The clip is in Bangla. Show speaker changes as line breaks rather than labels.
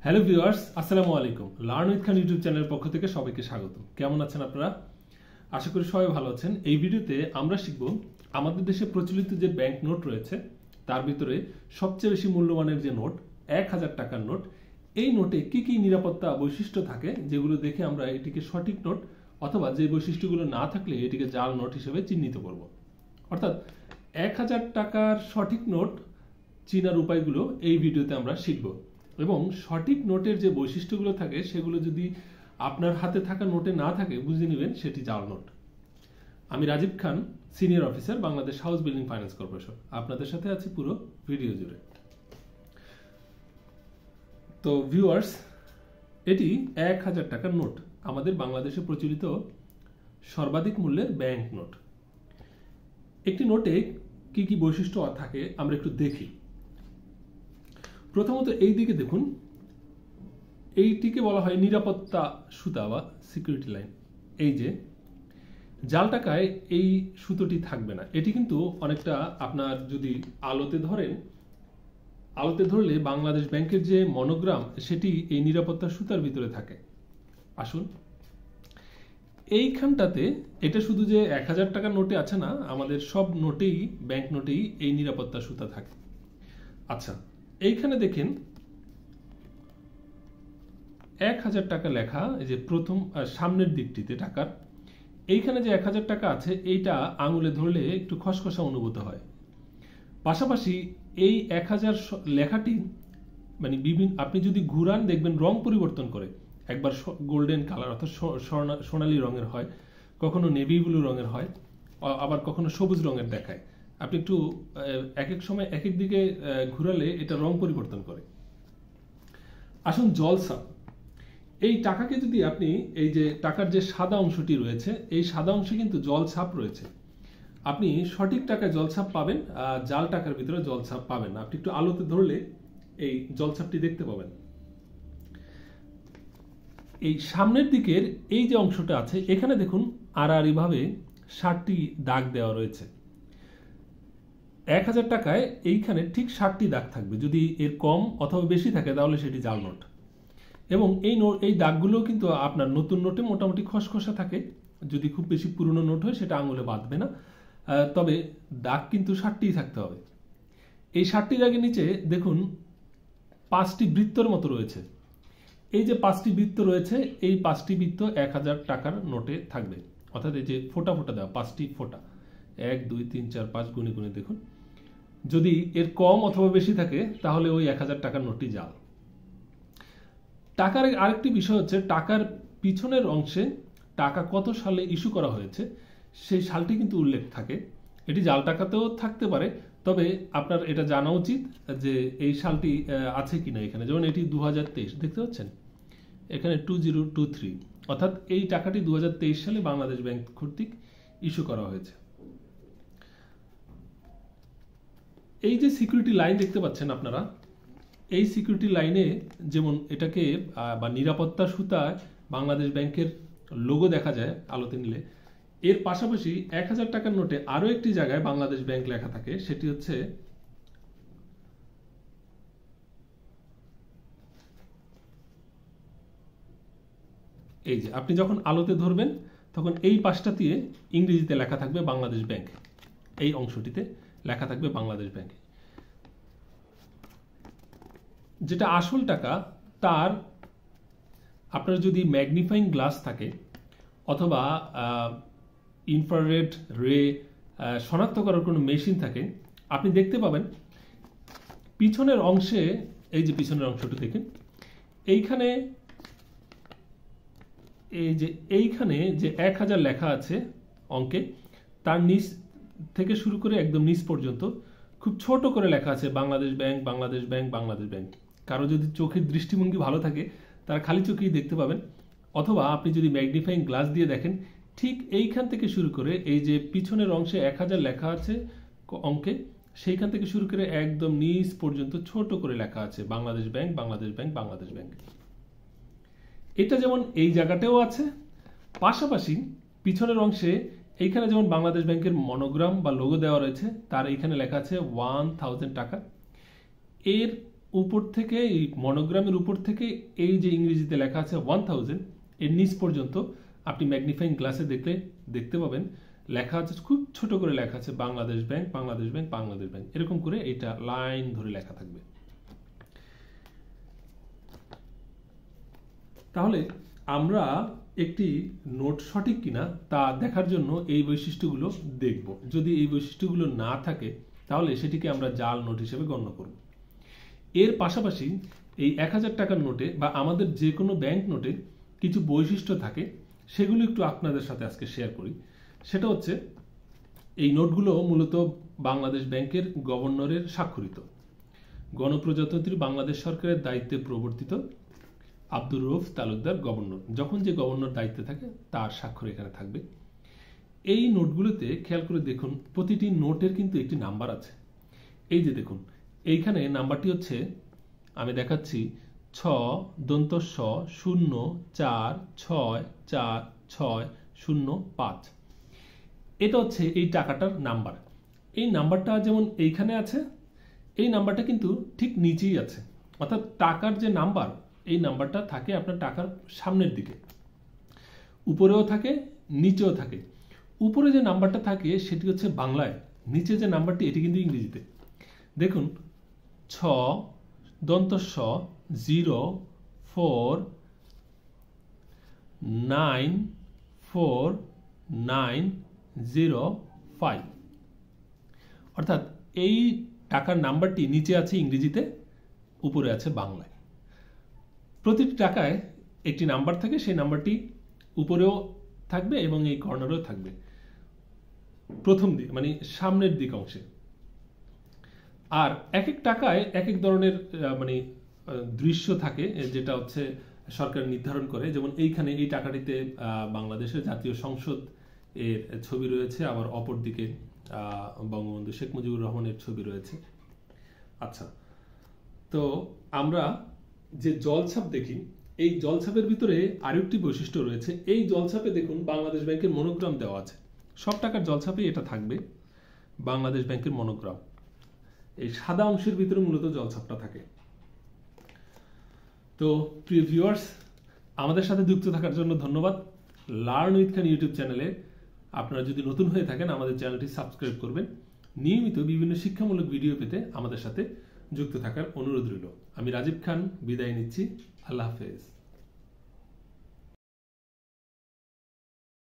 হ্যালো ভিউয়ার্স, আসসালামু আলাইকুম। লার্ন উইথ খান ইউটিউব চ্যানেলের পক্ষ থেকে সবাইকে স্বাগত। কেমন আছেন আপনারা? আশা করি সবাই ভালো আছেন। এই ভিডিওতে আমরা শিখব আমাদের দেশে প্রচলিত যে ব্যাংক নোট রয়েছে তার ভিতরে সবচেয়ে বেশি মূল্যবানের যে নোট 1000 টাকার নোট, এই নোটে কি কি নিরাপত্তা বৈশিষ্ট্য থাকে যেগুলো দেখে আমরা এটিকে সঠিক নোট অথবা যে বৈশিষ্ট্যগুলো না থাকলে এটিকে জাল নোট হিসেবে চিহ্নিত করব। অর্থাৎ 1000 টাকার সঠিক নোট চিনার উপায়গুলো এই ভিডিওতে আমরা শিখব এবং সঠিক নোটের যে বৈশিষ্ট্যগুলো থাকে সেগুলো যদি আপনার হাতে থাকা নোটে না থাকে বুঝে নেবেন সেটি জাল নোট। আমি Rajib Khan, senior officer, Bangladesh house building finance corporation. আপনাদের সাথে আছি পুরো ভিডিও জুড়ে। তো ভিউয়ার্স, এটি 1000 টাকার নোট, আমাদের বাংলাদেশে প্রচলিত সর্বাধিক মূল্যের ব্যাংক নোট। একটি নোটে কি কি বৈশিষ্ট্য থাকে আমরা একটু দেখি। প্রথমত এই দিকে দেখুন, এইটিকে বলা হয় নিরাপত্তা সুতা বা সিকিউরিটি লাইন। এই যে জাল টাকায় এই সুতোটি থাকবে না। এটি কিন্তু অনেকটা আপনার যদি আলোতে ধরলে বাংলাদেশ ব্যাংকের যে মনোগ্রাম সেটি এই নিরাপত্তা সুতার ভিতরে থাকে। আসুন এইখানটাতে, এটা শুধু যে 1000 টাকার নোটে আছে না, আমাদের সব নোটেই, ব্যাংক নোটেই এই নিরাপত্তা সুতা থাকে। আচ্ছা, এইখানে দেখেন 1000 টাকা লেখা, এই যে প্রথম সামনের দিকটিতে টাকার এইখানে যে 1000 টাকা আছে এইটা আঙুলে ধরলে একটু খসখসা অনুভূত হয়। পাশাপাশি এই 1000 লেখাটি মানে আপনি যদি ঘুরান দেখবেন রং পরিবর্তন করে। একবার গোল্ডেন কালার অর্থাৎ সোনালী রঙের হয়, কখনো নেভি ব্লু রঙের হয়, আবার কখনো সবুজ রঙের দেখায়। আপনি একটু এক এক সময় এক এক দিকে ঘুরালে এটা রং পরিবর্তন করে। আসুন জলছাপ, এই টাকাকে যদি আপনি, এই যে টাকার যে সাদা অংশটি রয়েছে এই সাদা অংশে কিন্তু জলছাপ রয়েছে। আপনি সঠিক টাকায় জলছাপ পাবেন, জাল টাকার ভিতরে জলছাপ পাবেন না। আপনি একটু আলোতে ধরলে এই জলছাপটি দেখতে পাবেন। এই সামনের দিকের এই যে অংশটা আছে এখানে দেখুন আড়াআড়ি ভাবে 60টি দাগ দেওয়া রয়েছে। 1000 টাকায় এইখানে ঠিক 60টি দাগ থাকবে। যদি এর কম অথবা বেশি থাকে তাহলে সেটি জাল নোট। এবং এই দাগগুলো কিন্তু আপনার নতুন নোটে মোটামুটি খসখসা থাকে। যদি খুব বেশি পুরনো নোট হয় সেটা আঙুলে বাঁধবে না, তবে দাগ কিন্তু 60টিই থাকতে হবে। এই 60টি দাগের নিচে দেখুন 5টি বৃত্তর মতো রয়েছে। এই যে 5টি বৃত্ত রয়েছে এই 5টি বৃত্ত 1000 টাকার নোটে থাকবে। অর্থাৎ এই যে ফোঁটা ফোঁটা দেওয়া 5টি ফোঁটা, 1 2 3 4 5 গুণে গুণে দেখুন। যদি এর কম অথবা বেশি থাকে তাহলে ওই 1000 টাকার নোটটি জাল। টাকার আরেকটি বিষয় হচ্ছে টাকার পিছনের অংশে টাকা কত সালে ইস্যু করা হয়েছে সেই সালটি কিন্তু উল্লেখ থাকে। এটি জাল টাকাতেও থাকতে পারে, তবে আপনার এটা জানা উচিত যে এই সালটি আছে কিনা এখানে। যেমন এটি 2023 দেখতে পাচ্ছেন, এখানে 2023, অর্থাৎ এই টাকাটি 2023 সালে বাংলাদেশ ব্যাংক কর্তৃক ইস্যু করা হয়েছে। এই যে সিকিউরিটি লাইন দেখতে পাচ্ছেন আপনারা, এই সিকিউরিটি লাইনে যেমন এটাকে বা নিরাপত্তা সুতায় বাংলাদেশ ব্যাংকের লোগো দেখা যায় আলোতে নিলে, এর পাশাপাশি 1000 টাকার নোটে আরো একটি জায়গায় বাংলাদেশ ব্যাংক লেখা থাকে, সেটি হচ্ছে এই যে আপনি যখন আলোতে ধরবেন তখন এই পাশটাতে ইংরেজিতে লেখা থাকবে বাংলাদেশ ব্যাংক, এই অংশটিতে লেখা থাকবে বাংলাদেশ ব্যাংক। যেটা আসল টাকা তার আপনার যদি ম্যাগনিফাইং গ্লাস থাকে অথবা ইনফ্রারেড রে শনাক্ত করার কোনো মেশিন থাকে, আপনি দেখতে পাবেন পিছনের অংশে, এই যে পিছনের অংশটি দেখেন, এইখানে এইখানে যে 1000 লেখা আছে অঙ্কে, তার নিচ থেকে শুরু করে একদম নিচ পর্যন্ত খুব ছোট করে লেখা আছে Bangladesh bank, Bangladesh bank, Bangladesh bank. কারো যদি চোখের দৃষ্টিভঙ্গি ভালো থাকে তারা খালি চোখেই দেখতে পাবেন, অথবা আপনি যদি ম্যাগনিফাইং গ্লাস দিয়ে দেখেন, ঠিক এইখান থেকে শুরু করে এই যে পিছনের অংশে 1000 লেখা আছে অঙ্কে, সেইখান থেকে শুরু করে একদম নিচ পর্যন্ত ছোট করে লেখা আছে Bangladesh bank, Bangladesh bank, Bangladesh bank. এটা যেমন এই জায়গাটাও আছে, পাশাপাশি পিছনের অংশে এইখানে যেমন বাংলাদেশ ব্যাংকের মনোগ্রাম বা লোগো দেওয়া রয়েছে, তার এইখানে লেখা আছে 1000 টাকা। এর উপর থেকে এই মনোগ্রামের উপর থেকে এই যে ইংরেজিতে লেখা আছে 1000 এর নিচ পর্যন্ত আপনি ম্যাগনিফাইং গ্লাসে দেখতে পাবেন লেখা আছে, খুব ছোট করে লেখা আছে Bangladesh bank, Bangladesh bank, Bangladesh bank, এরকম করে এটা লাইন ধরে লেখা থাকবে। তাহলে আমরা একটি নোট সঠিক কিনা তা দেখার জন্য এই বৈশিষ্ট্যগুলো দেখব। যদি এই বৈশিষ্ট্যগুলো না থাকে তাহলে সেটিকে আমরা জাল নোট হিসেবে গণ্য করব। এর পাশাপাশি এই 1000 টাকার নোটে বা আমাদের যে কোনো ব্যাংক নোটে কিছু বৈশিষ্ট্য থাকে, সেগুলো একটু আপনাদের সাথে আজকে শেয়ার করি। সেটা হচ্ছে এই নোটগুলো মূলত বাংলাদেশ ব্যাংকের গভর্নরের স্বাক্ষরিত, গণপ্রজাতন্ত্রী বাংলাদেশ সরকারের দায়িত্বে প্রবর্তিত আব্দুর রউফ তালুকদার গভর্নর, যখন যে গভর্নর দায়িত্বে থাকে তার স্বাক্ষর এখানে থাকবে। এই নোটগুলোতে খেয়াল করে দেখুন, প্রতিটি নোটের কিন্তু একটি নাম্বার আছে। এই যে দেখুন, এইখানে নাম্বারটি হচ্ছে, আমি দেখাচ্ছি, 6.04464605। এটা হচ্ছে এই টাকাটার নাম্বার। এই নাম্বারটা যেমন এইখানে আছে, এই নাম্বারটা কিন্তু ঠিক নিচেই আছে। অর্থাৎ টাকার যে নাম্বার, এই নাম্বারটা থাকে আপনার টাকার সামনের দিকে, উপরেও থাকে নিচেও থাকে। উপরে যে নাম্বারটা থাকে সেটি হচ্ছে বাংলায়, নিচে যে নাম্বারটি এটি কিন্তু ইংরেজিতে। দেখুন 6.04949005, অর্থাৎ এই টাকার নাম্বারটি নিচে আছে ইংরেজিতে, উপরে আছে বাংলায়। প্রতিটি টাকায় একটি নাম্বার থাকে, সেই নাম্বারটি উপরেও থাকবে এবং এই কর্নারেও থাকবে, প্রথম দিক মানে সামনের দিক অংশে। আর এক এক টাকায় এক এক ধরনের মানে দৃশ্য থাকে, যেটা হচ্ছে সরকার নির্ধারণ করে। যেমন এইখানে এই টাকাটিতে বাংলাদেশের জাতীয় সংসদ এর ছবি রয়েছে, আবার অপর দিকে বঙ্গবন্ধু শেখ মুজিবুর রহমানের ছবি রয়েছে। আচ্ছা, তো আমরা যে জলছাপ দেখি, এই জলছাপের ভিতরে আরেকটি বৈশিষ্ট্য রয়েছে। এই জলছাপে দেখুন বাংলাদেশ ব্যাংকের মনোগ্রাম দেওয়া আছে। সব টাকার জলছাপে এটা থাকবে, বাংলাদেশ ব্যাংকের মনোগ্রাম। এই সাদা অংশের ভিতরে মূলত জলছাপটা থাকে। তো প্রিয় ভিউয়ার্স, আমাদের সাথে যুক্ত থাকার জন্য ধন্যবাদ। লার্ন উইথ খান ইউটিউব চ্যানেলে আপনারা যদি নতুন হয়ে থাকেন, আমাদের চ্যানেলটি সাবস্ক্রাইব করবেন। নিয়মিত বিভিন্ন শিক্ষামূলক ভিডিও পেতে আমাদের সাথে যুক্ত থাকার অনুরোধ রইল। আমি রাজীব খান বিদায় নিচ্ছি। আল্লাহ হাফেজ।